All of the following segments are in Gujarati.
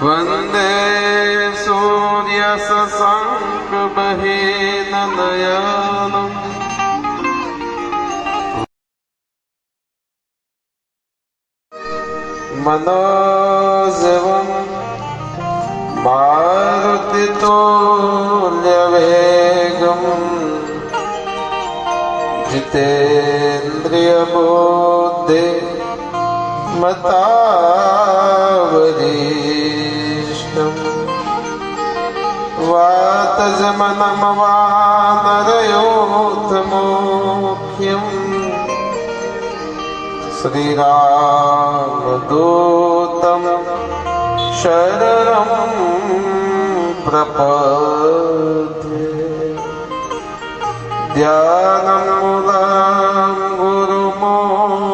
वन्दे सूर्यशशाङ्कमहेननयनम् मनोजवं मारुतितुल्यवेगम् जितेन्द्रियबुद्धि मतावरीष्टम् वातजमनमवानरयोथमुख्यम् श्रीरामदूतं शरणं प्रपद्ये ध्यानमूलं गुरुमूर्ते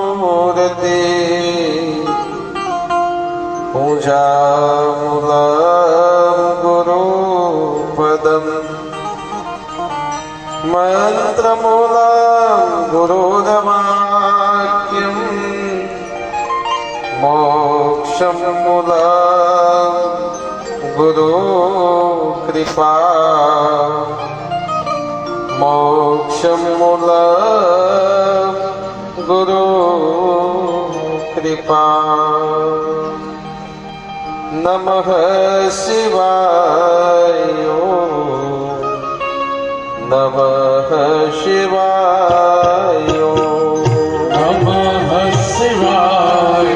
पूजामूलं गुरुपदम् मन्त्रमूलं गुरुर्वाक्यम् मोक्षमूलं गुरुकृपा मोक्षमूलं गुरुकृपा नमः शिवाय नमः शिवाय नमः शिवाय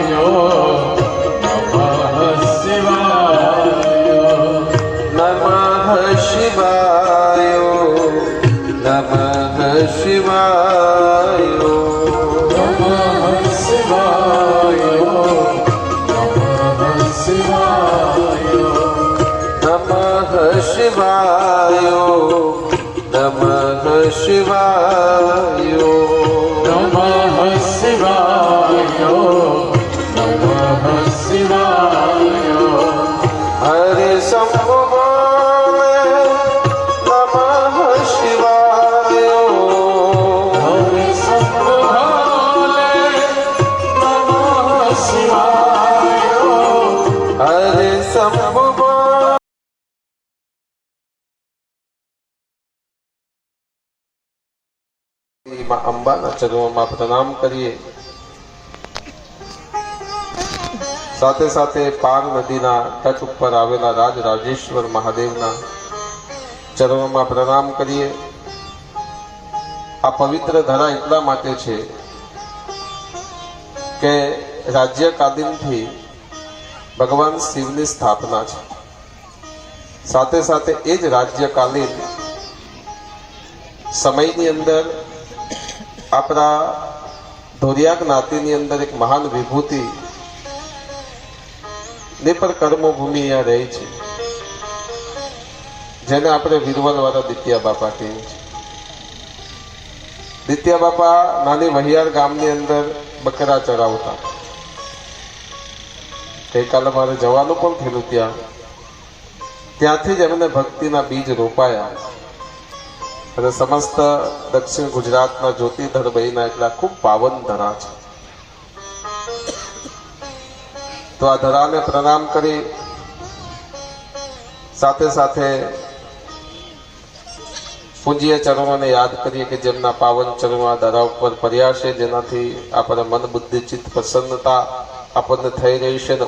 नमः शिवाय नमः शिवाय नमः शिवाय नमः शिवाय नमः शिवाय नमः शिवाय नमः शिवाय नमः शिवाय नमः शिवाय हरे शंभो बोले नमः शिवाय हरे शंभो भोले नमः शिवाय हरे शंभो માં અંબાના ચરણોમાં પ્રણામ કરીએ. સાથે સાથે પાર નદીના તટ ઉપર આવેલા રાજરાજેશ્વર મહાદેવના ચરણોમાં પ્રણામ કરીએ. આ પવિત્ર ધરા એટલા માટે છે કે રાજ્યકાલીનથી ભગવાન શિવની સ્થાપના છે. સાથે સાથે એ જ રાજ્યકાલીન સમયની અંદર આપણા ધોરિયા જ્ઞાતિની અંદર એક મહાન વિભૂતિ ને પર કર્મભૂમિ અહીંયા રહી છે, જેને આપણે વીરવલવાળા દિત્યા બાપા કહીએ છીએ. દિત્યા બાપા નાની વહિયાર ગામની અંદર બકરા ચરાવતા. ગઈકાલે મારે જવાનું પણ થયેલું ત્યાંથી જ એમને ભક્તિના બીજ રોપાયા અને સમસ્ત દક્ષિણ ગુજરાતના જ્યોતિધર બહીના એટલા ખૂબ પાવન ધરા છે. તો આ ધરાને પ્રણામ કરી સાથે સાથે પૂજ્ય ચરણોને યાદ કરીએ કે જેમના પાવન ચરણો આ ધરા ઉપર પડ્યા છે, જેનાથી આપણે મન બુદ્ધિ ચિત્ત પ્રસન્નતા આપણને થઈ રહી છે અને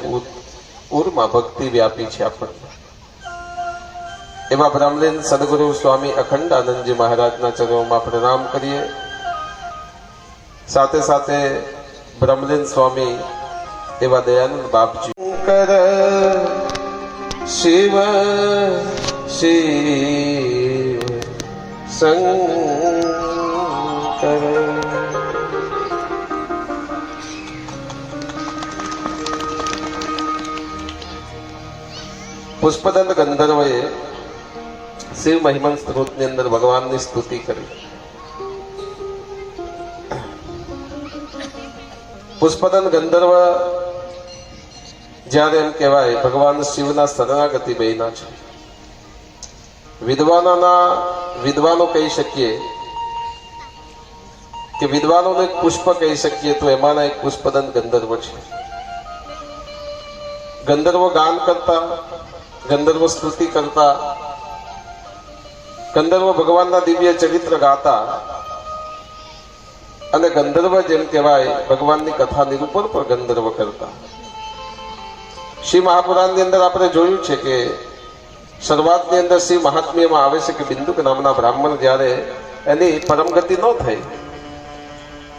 ઉરમાં ભક્તિ વ્યાપી છે આપણને. એવા બ્રહ્મલીન સદગુરુ સ્વામી અખંડાનંદજી મહારાજના ચરણોમાં પ્રણામ કરીએ. સાથે સાથે બ્રહ્મલીન સ્વામી એવા દયાનંદ બાપજી કર શિવ શિવ શંકર. પુષ્પદંત ગંધર્વએ શિવ મહિમન સ્ત્રોતની અંદર ભગવાનની સ્તુતિ કરી. પુષ્પદંત ગંધર્વ જ્યારે એમ કહેવાય ભગવાન શિવના શરણાગતિ બન્યા છે. વિદ્વાનો કહી શકીએ કે વિદ્વાનોને એક પુષ્પ કહી શકીએ તો એમાંના એક પુષ્પદંત ગંધર્વ છે. ગંધર્વો ગાન કરતા, ગંધર્વો સ્તુતિ કરતા, ગંધર્વો ભગવાનના દિવ્ય ચરિત્ર ગાતા અને ગંધર્વ જેમ કહેવાય ભગવાનની કથા નિરૂપણ પર ગંધર્વ કરતા. શ્રી મહાપુરાણની અંદર આપણે જોયું છે કે શરૂઆતની અંદર શ્રી મહાત્મ્યમાં આવે છે કે બિંદુક નામના બ્રાહ્મણ જ્યારે એની પરમગતિ ન થઈ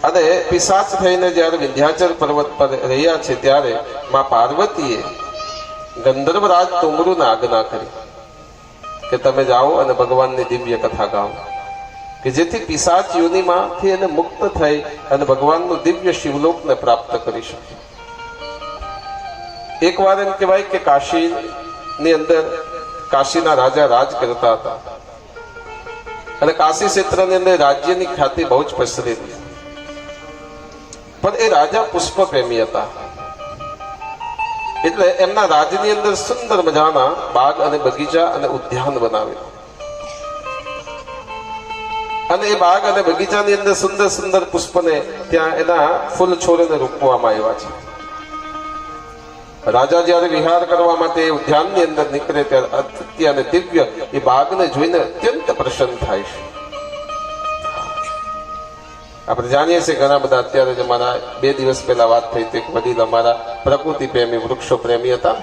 અને પિશાચ થઈને જ્યારે વિંધ્યાચલ પર્વત પર રહ્યા છે ત્યારે માં પાર્વતીએ ગંધર્વરાજ તોમરુને આજ્ઞા કરી કે તમે જાઓ અને ભગવાનની દિવ્ય કથા ગાઓ, કે જેથી પિશાચ યોનિમાંથી એને મુક્ત થઈ અને ભગવાનનું દિવ્ય શિવલોકને પ્રાપ્ત કરી શકે. એકવાર એમ કહેવાય કે કાશીની અંદર કાશીના રાજા રાજ કરતા હતા અને કાશી ક્ષેત્રની અંદર રાજ્યની ખ્યાતિ બહુ જ પસરેલી. પણ એ રાજા પુષ્પ પ્રેમી હતા, એટલે એમના રાજની અંદર સુંદર મજાના બાગ અને બગીચા અને ઉદ્યાન બનાવેલા. અને એ બાગ અને બગીચાની અંદર સુંદર સુંદર પુષ્પને ત્યાં એના ફૂલ છોડને રોપવામાં આવ્યા છે. રાજા જ્યારે વિહાર કરવા માટે ઉદ્યાનની અંદર નીકળે ત્યારે અદ્વિતીય અને દિવ્ય એ બાગને જોઈને અત્યંત પ્રસન્ન થાય છે. આપણે જાણીએ છીએ ઘણા બધા, અત્યારે જ અમારા 2 દિવસ પહેલા વાત થઈ હતી, વડીલ અમારા પ્રકૃતિ પ્રેમી વૃક્ષો પ્રેમી હતા.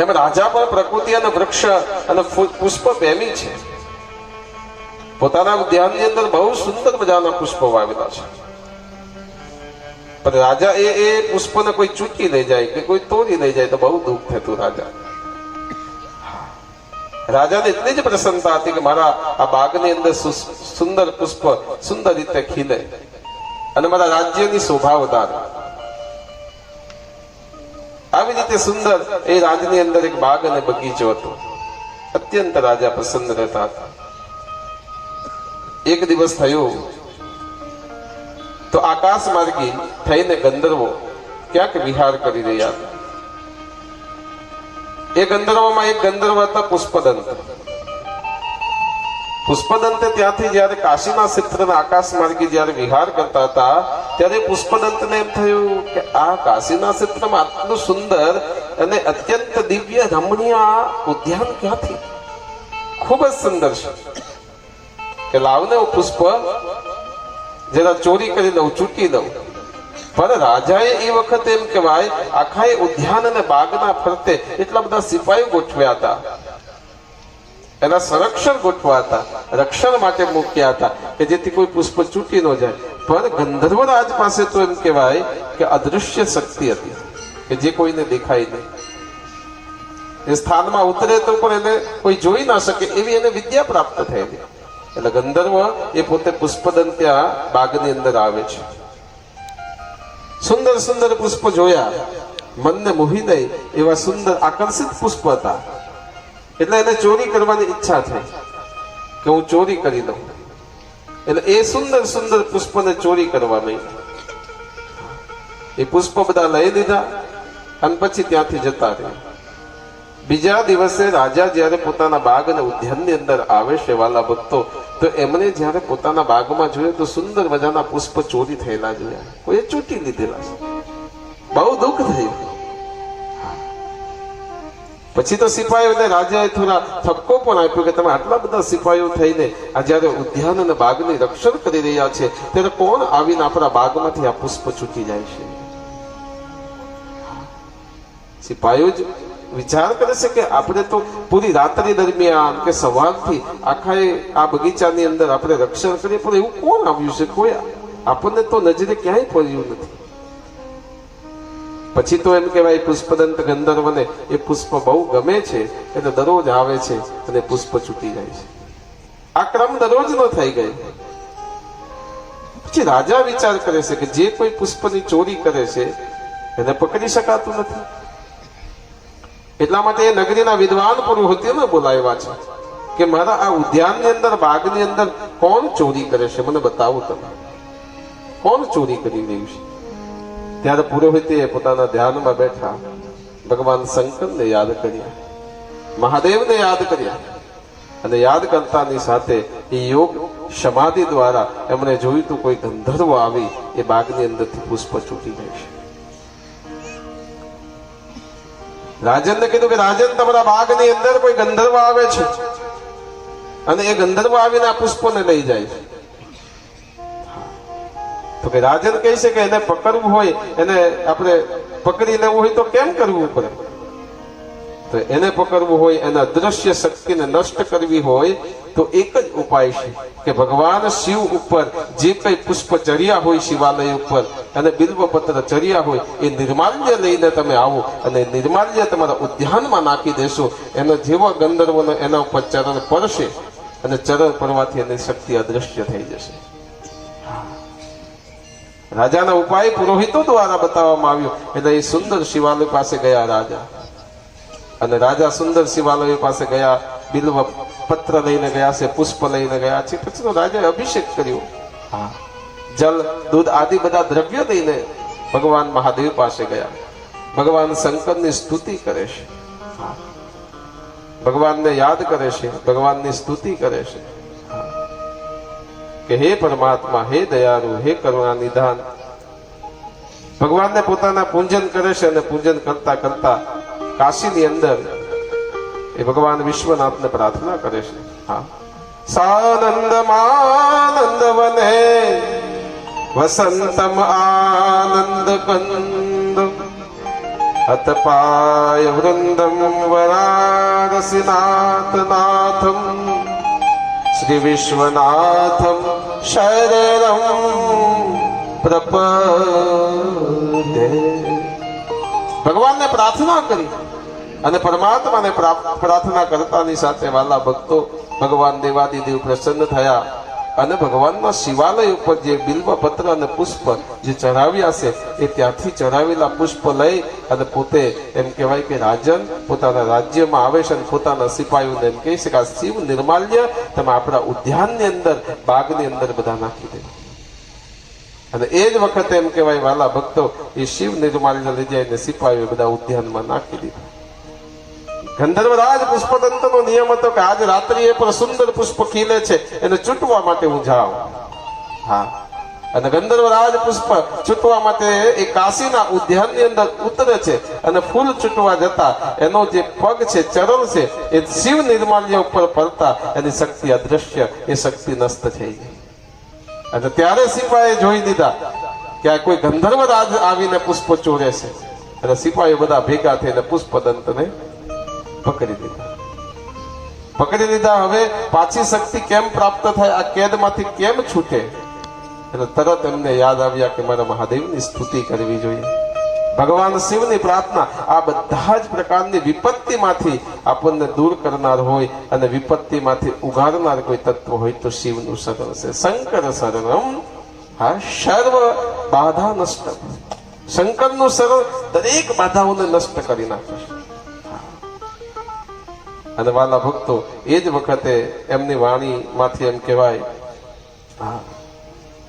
એમ રાજા પણ પ્રકૃતિ અને વૃક્ષ અને પુષ્પ પ્રેમી છે. પોતાના ઉદ્યાનની અંદર બહુ સુંદર મજાના પુષ્પો વાવેલા છે. પણ રાજા એ પુષ્પને કોઈ ચૂકી લઈ જાય કે કોઈ તોડી લઈ જાય તો બહુ દુઃખ થતું. રાજાને એટલી જ પ્રસન્નતા હતી કે મારા આ બાગની અંદર સુંદર પુષ્પ સુંદર રીતે ખીલે અને મારા રાજ્યની શોભા વધારે. આવી રીતે સુંદર એ રાજની અંદર એક બાગ અને બગીચો હતો. અત્યંત રાજા પ્રસન્ન રહેતા હતા. એક દિવસ થયું તો આકાશ માર્ગી થઈને ગંધર્વો ક્યાંક વિહાર કરી રહ્યા હતા. એ ગંધર્વોમાં એક ગંધર્વ હતા પુષ્પદંત. પુષ્પદંતે ત્યાંથી જ્યારે કાશીના ક્ષેત્રના આકાશ માર્ગે જ્યારે વિહાર કરતા હતા ત્યારે પુષ્પદંતને એમ થયું કે આ કાશીના ક્ષેત્રમાં આટલું સુંદર અને અત્યંત દિવ્ય રમણીય ઉદ્યાન ક્યાંથી? ખૂબ જ સુંદર છે કે લાવને હું પુષ્પ જરા ચોરી કરી લઉં, ચૂકી લઉં. પણ રાજાએ એ વખતે એમ કહેવાય આખા એ ઉદ્યાન અને બાગના ફરતે એટલા બધા સિપાહીઓ ગોઠવ્યા હતા, એના સંરક્ષણ ગોઠવા હતા, રક્ષણ માટે મૂક્યા હતા કે જેથી કોઈ પુષ્પ ચૂકી ન જાય. પણ ગંધર્વરાજ પાસે તો એમ કહેવાય કે અદૃશ્ય શક્તિ હતી કે જે કોઈને દેખાય નહીં. એ સ્થાનમાં ઉતરે તો પણ એને કોઈ જોઈ ના શકે એવી એને વિદ્યા પ્રાપ્ત થયેલી. એટલે ગંધર્વ એ પોતે પુષ્પદંત ત્યાં બાગની અંદર આવે છે. સુંદર સુંદર પુષ્પ જોયા, મનને મોહી દે એવા સુંદર આકર્ષિત પુષ્પ હતા. એટલે એને ચોરી કરવાની ઈચ્છા થઈ કે હું ચોરી કરી દઉં. એટલે એ સુંદર સુંદર પુષ્પને ચોરી કરવા માંડ્યા. એ પુષ્પ બધા લઈ લીધા અને પછી ત્યાંથી જતા રહ્યા. બીજા દિવસે રાજા જ્યારે પોતાના બાગ અને ઉદ્યાનની અંદર આવે છે વાલા ભક્તો, તો એમને જ્યારે પોતાના બાગમાં જોયું તો સુંદર મજાના પુષ્પ ચોરી થયેલા જોયા, કોઈ ચૂંટી લીધેલા છે. બહુ દુઃખ થયું. પછી તો સિપાહીઓને રાજાએ થોડા ઠપકો પણ આપ્યો કે તમે આટલા બધા સિપાહીઓ થઈને આ જ્યારે ઉદ્યાન અને બાગની રક્ષણ કરી રહ્યા છે ત્યારે કોણ આવીને આપણા બાગમાંથી આ પુષ્પ ચૂકી જાય છે? સિપાહીઓ જ વિચાર કરે છે કે આપણે તો પૂરી રાત્રિ દરમિયાન કે સવારથી આખા આ બગીચાની અંદર આપણે રક્ષણ કરીએ, પણ એવું કોણ આવ્યું છે? કોઈ આપણને તો નજરે ક્યાંય પડ્યું નથી. પછી તો એમ કહેવાય પુષ્પદંત ગંધર્વને એ પુષ્પ બહુ ગમે છે એટલે દરરોજ આવે છે અને પુષ્પ ચૂકી જાય છે. આ ક્રમ દરરોજનો થઈ ગયો. પછી રાજા વિચાર કરે છે કે જે કોઈ પુષ્પની ચોરી કરે છે એને પકડી શકાતું નથી. એટલા માટે એ નગરીના વિદ્વાન પુરોહિતોને બોલાવ્યા છે કે મારા આ ઉદ્યાનની અંદર બાગની અંદર કોણ ચોરી કરે છે, મને બતાવો તમે કોણ ચોરી કરી રહ્યું છે. ત્યારે પુરોહિતે પોતાના ધ્યાનમાં બેઠા ભગવાન શંકરને યાદ કર્યા, મહાદેવને યાદ કર્યા અને યાદ કરતાની સાથે એ યોગ સમાધિ દ્વારા એમણે જોયું તો કોઈ ગંધર્વ આવી એ બાગની અંદરથી પુષ્પ છૂટી જાય છે. રાજનને કીધું કે રાજન, તમારા બાગની અંદર કોઈ ગંધર્વ આવે છે અને એ ગંધર્વ આવીને આ પુષ્પોને લઈ જાય છે. તો કે રાજન કહે છે કે એને પકડવું હોય, એને આપણે પકડી લેવું હોય તો કેમ કરવું પડે? તો એને પકડવું હોય, એને અદ્રશ્ય શક્તિને નષ્ટ કરવી હોય તો એક જ ઉપાય છે કે ભગવાન શિવ ઉપર જે કઈ પુષ્પ ચર્યા હોય શિવાલય ઉપર અને બિલ્વપત્ર ચર્યા હોય એ નિર્માલ્ય લઈને તમે આવો અને નિર્માલ્ય તમારા ઉદ્યાનમાં નાખી દેશો. એનો જેવો ગંધર્વનો એના ઉપર ચરણ પડશે અને ચરણ પડવાથી એની શક્તિ અદ્રશ્ય થઈ જશે. રાજાના ઉપાય પુરોહિતો દ્વારા બતાવવામાં આવ્યો. એટલે એ સુંદર શિવાલય પાસે ગયા રાજા, અને રાજા સુંદર શિવાલય પાસે ગયા, બિલ્વ પત્ર લઈને ગયા છે, પુષ્પ લઈને ગયા છે. પછી તો રાજાએ અભિષેક કર્યો. જલ, દૂધ આદિ બધા દ્રવ્યો લઈને ભગવાન મહાદેવ પાસે ગયા. ભગવાન શંકરની સ્તુતિ કરે છે, ભગવાનને યાદ કરે છે, ભગવાનની સ્તુતિ કરે છે કે હે પરમાત્મા, હે દયાળુ, હે કરુણા નિધાન. ભગવાનને પોતાના પૂજન કરે છે અને પૂજન કરતા કરતા કાશીની અંદર એ ભગવાન વિશ્વનાથને પ્રાર્થના કરે છે. સાનંદમાનંદ વને વસંતમ આનંદ કંદ અતપાય વૃંદમ વરારસીનાથ નાથમ શ્રી વિશ્વનાથમ શરણમ પ્રપદે. ભગવાનને પ્રાર્થના કરી અને પરમાત્માને પ્રાર્થના કરતાની સાથે વાલા ભક્તો ભગવાન દેવાદિદેવ પ્રસન્ન થયા અને ભગવાનના શિવાલય ઉપર જે બિલ્વપત્ર અને પુષ્પ જે ચઢાવ્યા છે એ ત્યાંથી ચઢાવેલા પુષ્પ લઈ અને પોતે એમ કહેવાય કે રાજન પોતાના રાજ્યમાં આવે છે અને પોતાના સિપાહીઓને એમ કહે છે કે આ શિવ નિર્માલ્ય તમે આપણા ઉદ્યાનની અંદર, બાગની અંદર બધા નાખી દે. અને એ જ વખતે એમ કહેવાય વાલા ભક્તો એ શિવ નિર્માલ્ય લઈ જાય સિપાહીઓ બધા ઉદ્યાનમાં નાખી દીધા. ગંધર્વરાજ પુષ્પતંત્રનો નિયમ હતો કે આજ રાત્રિએ પણ સુંદર પુષ્પ ખીલે છે એને ચૂંટવા માટે હું જાઉં. અને ગંધર્વરાજ પુષ્પ ચૂંટવા માટે એ કાશીના ઉદ્યાનની અંદર ઉતરે છે અને ફૂલ ચૂંટવા જતા એનો જે પગ છે, ચરણ છે, એ શિવ નિર્માલ્ય ઉપર પડતા એની શક્તિ અદ્રશ્ય, એ શક્તિ નષ્ટ થઈ ગઈ. અને ત્યારે સિપાહીએ જોઈ લીધા કે આ કોઈ ગંધર્વરાજ આવીને પુષ્પ ચોરે છે. અને સિપાહીઓ બધા ભેગા થઈને પુષ્પદંતને પકડી લીધા. હવે પાછી શક્તિ કેમ પ્રાપ્ત થાય, આ કેદમાંથી કેમ છૂટે? એટલે તરત એમને યાદ આવ્યા કે મારા મહાદેવની સ્તુતિ કરવી જોઈએ. ભગવાન શિવની પ્રાર્થના આ બધા જ પ્રકારની વિપત્તિમાંથી આપણને દૂર કરનાર હોય અને વિપત્તિમાંથી ઉગારનાર કોઈ તત્વ હોય તો શિવનું શરણ છે. શંકર શરણમ સર્વ બાધા નષ્ટ. શંકરનું શરણ દરેક બાધાઓને નષ્ટ કરી નાખે છે. અને વાલા ભક્તો એ જ વખતે એમની વાણીમાંથી એમ કહેવાય,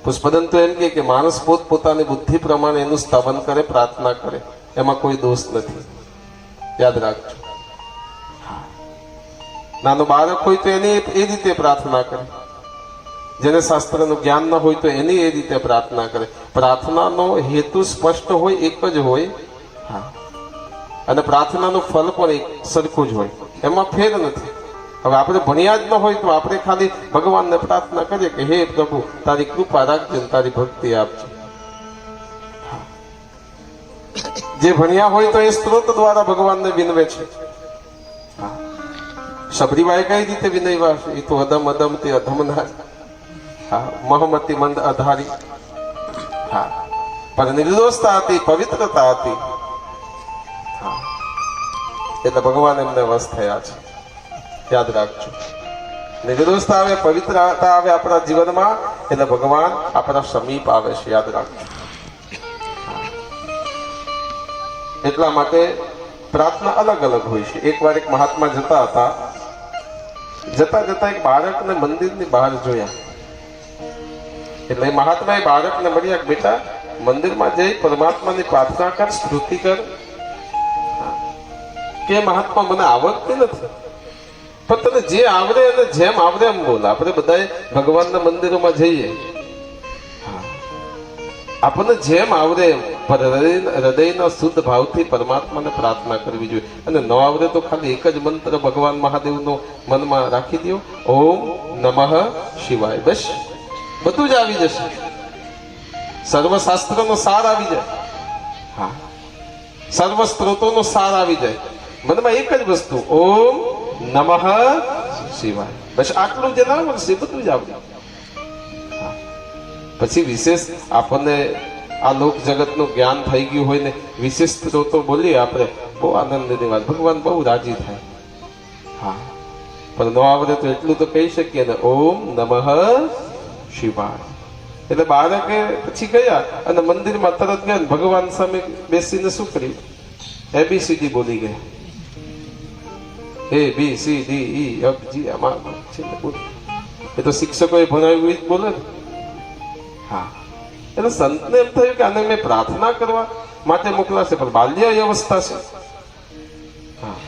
પુષ્પદંતો એમ કે માણસ પોતાની બુદ્ધિ પ્રમાણે એનું સ્તવન કરે, પ્રાર્થના કરે, એમાં કોઈ દોષ નથી. યાદ રાખજો. નાનું બાળક હોય તો એની એ રીતે પ્રાર્થના કરે, જેને શાસ્ત્રનું જ્ઞાન ન હોય તો એની એ રીતે પ્રાર્થના કરે. પ્રાર્થનાનો હેતુ સ્પષ્ટ હોય, એક જ હોય. અને પ્રાર્થનાનું ફલ પણ એક સરખું જ હોય, એમાં ફેર નથી. હવે આપણે ભણ્યા જ ન હોય તો આપણે ખાલી ભગવાનને પ્રાર્થના કરીએ કે હે પ્રભુ તારી કૃપા રાખજે, તારી ભક્તિ આપજો. જે ભણ્યા હોય તો એ સ્ત્રોત દ્વારા ભગવાનને વિનવે છે. શબરીબાઈ કઈ રીતે વિનવ્યા છે? એ તો અધમ અધમ તે અધમના, મહમતી મંદ અધારી. પણ નિર્દોષતા હતી, પવિત્રતા હતી, એટલે ભગવાન એમને વશ થયા છે. યાદ રાખજો. નિર્દોષતા આવે, પવિત્રતા આવે આપણા જીવનમાં એટલે ભગવાન આપણા સમીપ આવે છે. યાદ રાખજો. એટલા માટે પ્રાર્થના અલગ અલગ હોય છે. એકવાર એક મહાત્મા જતા હતા, જતા જતા એક બાળકને મંદિરની બહાર જોયા. એટલે એ મહાત્માએ બાળકને મળ્યા, બેટા મંદિરમાં જઈ પરમાત્માની પ્રાર્થના કર, સ્તુતિ કર. કે મહાત્મા મને આવડતી નથી, પણ તને જે આવડે અને જેમ આવડે એમ બોલ. આપણે બધા ભગવાનના મંદિરોમાં જઈએ, આપણને જેમ આવડે એમ હૃદયના શુદ્ધ ભાવથી પરમાત્માને પ્રાર્થના કરવી જોઈએ. અને ન આવડે તો ખાલી એક જ મંત્ર ભગવાન મહાદેવનો મનમાં રાખી દો, ઓમ નમઃ શિવાય. બસ બધું જ આવી જશે, સર્વશાસ્ત્રનો સાર આવી જાય. હા, સર્વ સ્ત્રોતોનો સાર આવી જાય. મનમાં એક જ વસ્તુ, ઓમ નમઃ શિવાય. બસ આટલું જ ના મળશે, બધું જ આવડે. પછી વિશેષ આપણને આ લોક જગતનું જ્ઞાન થઈ ગયું હોય ને વિશેષ સ્ત્રોતો બોલીએ આપણે, બહુ આનંદની વાત, ભગવાન બહુ રાજી થાય. હા, પણ ન આવડે તો એટલું તો કહી શકીએ ને, ઓમ નમઃ શિવાય. એટલે બાળકે પછી ગયા અને મંદિરમાં તરત ગયા, ભગવાન સામે બેસીને શું કર્યું? ABCD બોલી ગયા. ABCD આમાં છે ને બોલ. એ તો શિક્ષકોએ ભણાવ્યું એ જ બોલે ને. હા, એટલે સંતને એમ થયું કે આને મેં પ્રાર્થના કરવા માટે મોકલાશે, પણ બાલ્ય અવસ્થા છે. હા,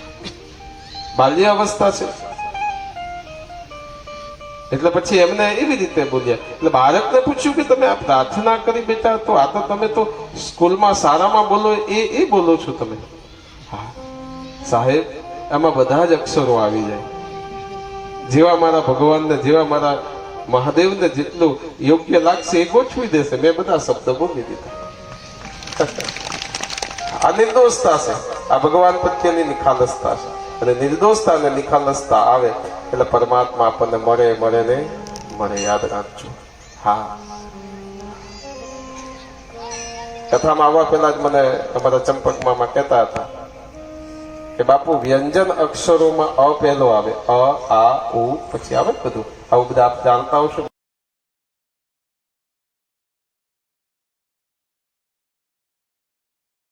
બાલ્ય અવસ્થા છે. એટલે પછી એમને એવી રીતે બોલ્યા. એટલે બાળકને પૂછ્યું કે તમે આ પ્રાર્થના કરી બેટા, તો આ તો તમે તો સ્કૂલમાં શાળામાં બોલો એ બોલો છો તમે. હા સાહેબ, આમાં બધા જ અક્ષરો આવી જાય. જેવા મારા ભગવાનને, જેવા મારા મહાદેવને જેટલું યોગ્ય લાગશે એ ગોઠવી દેશે. મેં બધા શબ્દ બોલી દીધા. આ નિર્દોષતા છે, આ ભગવાન પ્રત્યેની નિખાલસતા છે. અને નિર્દોષતા અને નિખાલસતા આવે એટલે પરમાત્મા આપણને મળે ને મળે. યાદ રાખજો. હા, કથામાં આવવા પહેલા જ મને અમારા ચંપક મામા કહેતા હતા કે બાપુ વ્યંજન અક્ષરોમાં અ પહેલો આવે, અ આ ઉ પછી આવે બધું. આવું બધા આપ જાણતા હશો.